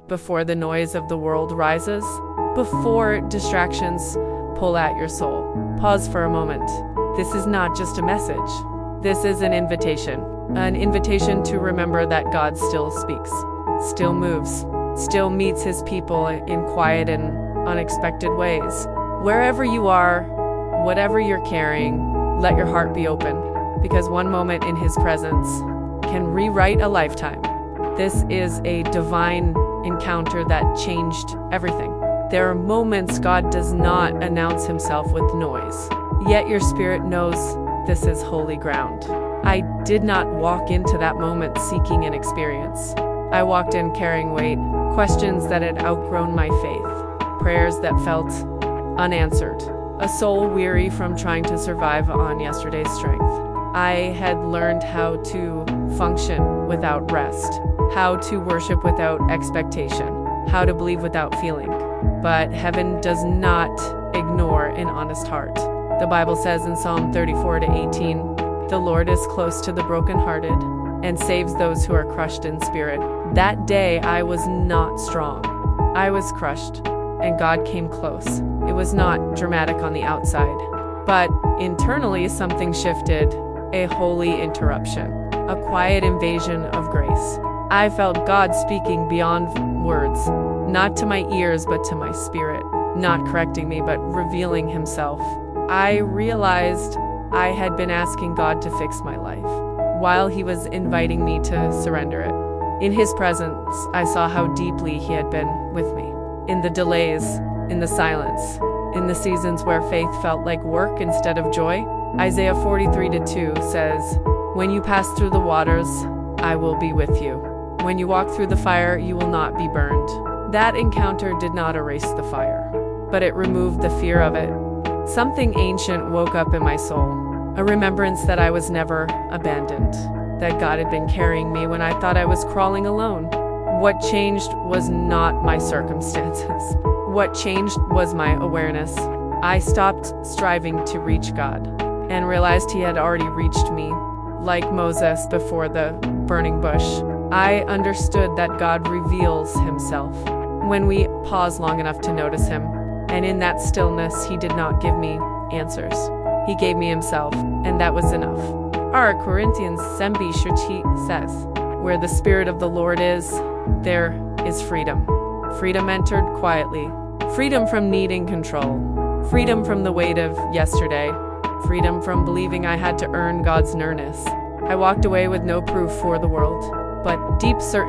before the noise of the world rises, before distractions pull at your soul. Pause for a moment. This is not just a message. This is an invitation to remember that God still speaks, still moves, still meets his people in quiet and unexpected ways. Wherever you are, whatever you're carrying, let your heart be open, because one moment in his presence can rewrite a lifetime. This is a divine encounter that changed everything. There are moments God does not announce himself with noise, yet your spirit knows this is holy ground. I did not walk into that moment seeking an experience. I walked in carrying weight, questions that had outgrown my faith, prayers that felt unanswered, a soul weary from trying to survive on yesterday's strength. I had learned how to function without rest, how to worship without expectation, how to believe without feeling. But heaven does not ignore an honest heart. The Bible says in Psalm 34-18, "The Lord is close to the brokenhearted and saves those who are crushed in spirit." That day I was not strong. I was crushed, and God came close. It was not dramatic on the outside, but internally something shifted, a holy interruption, a quiet invasion of grace. I felt God speaking beyond words, not to my ears but to my spirit, not correcting me but revealing himself. I realized I had been asking God to fix my life, while he was inviting me to surrender it. In his presence, I saw how deeply he had been with me. In the delays, in the silence, in the seasons where faith felt like work instead of joy. Isaiah 43:2 says, "When you pass through the waters, I will be with you. When you walk through the fire, you will not be burned." That encounter did not erase the fire, but it removed the fear of it. Something ancient woke up in my soul, a remembrance that I was never abandoned, that God had been carrying me when I thought I was crawling alone. What changed was not my circumstances. What changed was my awareness. I stopped striving to reach God and realized he had already reached me, like Moses before the burning bush. I understood that God reveals himself when we pause long enough to notice him, and in that stillness, he did not give me answers. He gave me himself, and that was enough. Our Corinthians 7:13 says, "Where the Spirit of the Lord is, there is freedom." Freedom entered quietly. Freedom from needing control. Freedom from the weight of yesterday. Freedom from believing I had to earn God's nearness. I walked away with no proof for the world, but deep certainty.